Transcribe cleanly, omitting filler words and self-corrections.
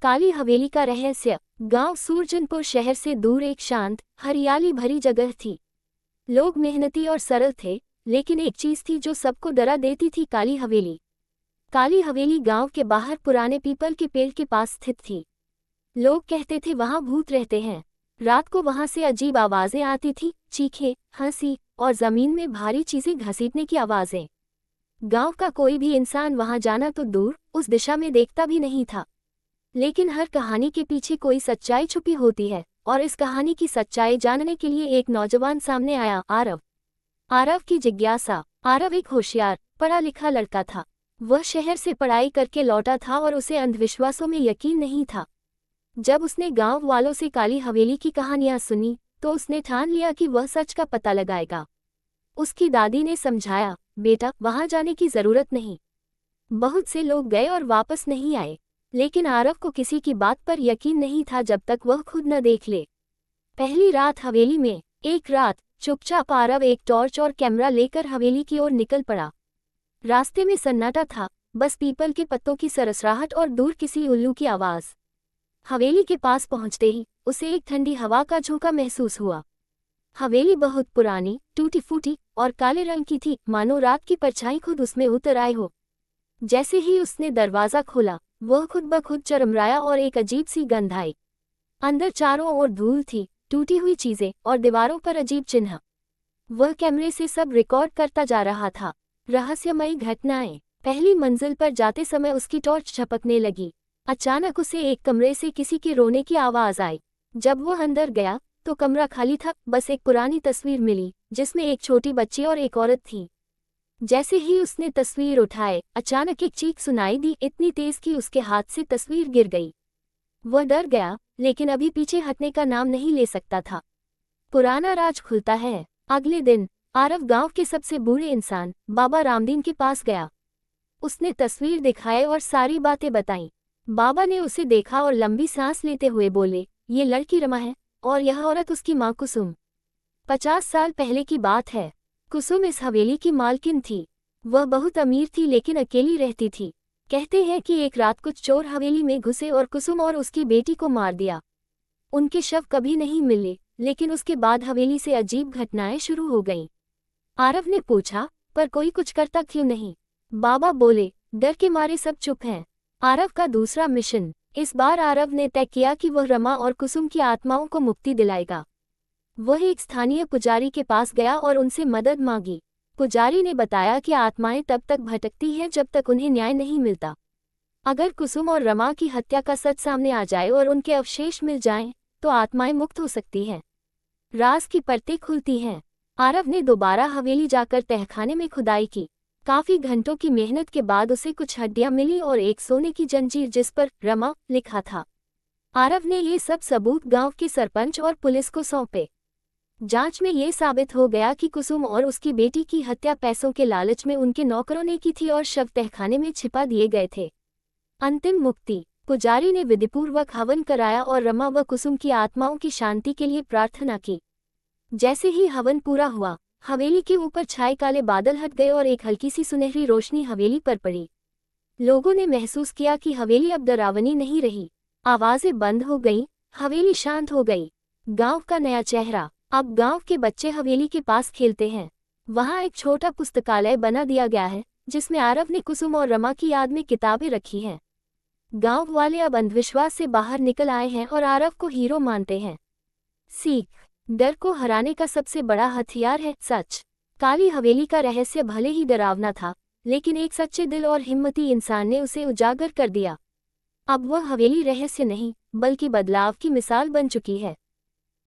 काली हवेली का रहस्य। गांव सूरजनपुर शहर से दूर एक शांत, हरियाली भरी जगह थी। लोग मेहनती और सरल थे, लेकिन एक चीज थी जो सबको डरा देती थी, काली हवेली। काली हवेली गांव के बाहर पुराने पीपल के पेड़ के पास स्थित थी। लोग कहते थे वहां भूत रहते हैं। रात को वहां से अजीब आवाजें आती थी, चीखें, हंसी और जमीन में भारी चीजें घसीटने की आवाजें। गांव का कोई भी इंसान वहां जाना तो दूर, उस दिशा में देखता भी नहीं था। लेकिन हर कहानी के पीछे कोई सच्चाई छुपी होती है, और इस कहानी की सच्चाई जानने के लिए एक नौजवान सामने आया, आरव। आरव की जिज्ञासा। आरव एक होशियार, पढ़ा लिखा लड़का था। वह शहर से पढ़ाई करके लौटा था और उसे अंधविश्वासों में यकीन नहीं था। जब उसने गांव वालों से काली हवेली की कहानियां सुनी, तो उसने ठान लिया कि वह सच का पता लगाएगा। उसकी दादी ने समझाया, बेटा, वहां जाने की जरूरत नहीं। बहुत से लोग गए और वापस नहीं आए, लेकिन आरव को किसी की बात पर यकीन नहीं था जब तक वह खुद न देख ले। पहली रात हवेली में। एक रात चुपचाप आरव एक टॉर्च और कैमरा लेकर हवेली की ओर निकल पड़ा। रास्ते में सन्नाटा था, बस पीपल के पत्तों की सरसराहट और दूर किसी उल्लू की आवाज। हवेली के पास पहुंचते ही उसे एक ठंडी हवा का झोंका महसूस हुआ। हवेली बहुत पुरानी, टूटी फूटी और काले रंग की थी, मानो रात की परछाई खुद उसमें उतर आए हो। जैसे ही उसने दरवाजा खोला, वह खुद ब खुद चरमराया और एक अजीब सी गंध आई। अंदर चारों ओर धूल थी, टूटी हुई चीजें और दीवारों पर अजीब चिन्ह। वह कैमरे से सब रिकॉर्ड करता जा रहा था। रहस्यमयी घटनाएं। पहली मंजिल पर जाते समय उसकी टॉर्च झपकने लगी। अचानक उसे एक कमरे से किसी के रोने की आवाज आई। जब वह अंदर गया तो कमरा खाली था, बस एक पुरानी तस्वीर मिली जिसमें एक छोटी बच्ची और एक औरत थी। जैसे ही उसने तस्वीर उठाए, अचानक एक चीख सुनाई दी, इतनी तेज कि उसके हाथ से तस्वीर गिर गई। वह डर गया, लेकिन अभी पीछे हटने का नाम नहीं ले सकता था। पुराना राज खुलता है। अगले दिन आरव गांव के सबसे बूढ़े इंसान बाबा रामदीन के पास गया। उसने तस्वीर दिखाई और सारी बातें बताईं। बाबा ने उसे देखा और लंबी सांस लेते हुए बोले, ये लड़की रमा है और यह औरत उसकी माँ कुसुम। 50 साल पहले की बात है। कुसुम इस हवेली की मालकिन थी। वह बहुत अमीर थी, लेकिन अकेली रहती थी। कहते हैं कि एक रात कुछ चोर हवेली में घुसे और कुसुम और उसकी बेटी को मार दिया। उनके शव कभी नहीं मिले, लेकिन उसके बाद हवेली से अजीब घटनाएं शुरू हो गईं। आरव ने पूछा, पर कोई कुछ करता क्यों नहीं? बाबा बोले, डर के मारे सब चुप हैं। आरव का दूसरा मिशन। इस बार आरव ने तय किया कि वह रमा और कुसुम की आत्माओं को मुक्ति दिलाएगा। वह एक स्थानीय पुजारी के पास गया और उनसे मदद मांगी। पुजारी ने बताया कि आत्माएं तब तक भटकती हैं जब तक उन्हें न्याय नहीं मिलता। अगर कुसुम और रमा की हत्या का सच सामने आ जाए और उनके अवशेष मिल जाएं, तो आत्माएं मुक्त हो सकती हैं। राज की परतें खुलती हैं। आरव ने दोबारा हवेली जाकर तहखाने में खुदाई की। काफी घंटों की मेहनत के बाद उसे कुछ हड्डियां मिली और एक सोने की जंजीर जिस पर रमा लिखा था। आरव ने ये सब सबूत गांव के सरपंच और पुलिस को सौंपे। जांच में ये साबित हो गया कि कुसुम और उसकी बेटी की हत्या पैसों के लालच में उनके नौकरों ने की थी और शव तहखाने में छिपा दिए गए थे। अंतिम मुक्ति। पुजारी ने विधिपूर्वक हवन कराया और रमा व कुसुम की आत्माओं की शांति के लिए प्रार्थना की। जैसे ही हवन पूरा हुआ, हवेली के ऊपर छाए काले बादल हट गए और एक हल्की सी सुनहरी रोशनी हवेली पर पड़ी। लोगों ने महसूस किया कि हवेली अब डरावनी नहीं रही। आवाजें बंद हो गईं, हवेली शांत हो गई। गांव का नया चेहरा। अब गांव के बच्चे हवेली के पास खेलते हैं। वहां एक छोटा पुस्तकालय बना दिया गया है, जिसमें आरव ने कुसुम और रमा की याद में किताबें रखी हैं। गांव वाले अब अंधविश्वास से बाहर निकल आए हैं और आरव को हीरो मानते हैं। सीख। डर को हराने का सबसे बड़ा हथियार है सच। काली हवेली का रहस्य भले ही डरावना था, लेकिन एक सच्चे दिल और हिम्मती इंसान ने उसे उजागर कर दिया। अब वह हवेली रहस्य नहीं, बल्कि बदलाव की मिसाल बन चुकी है।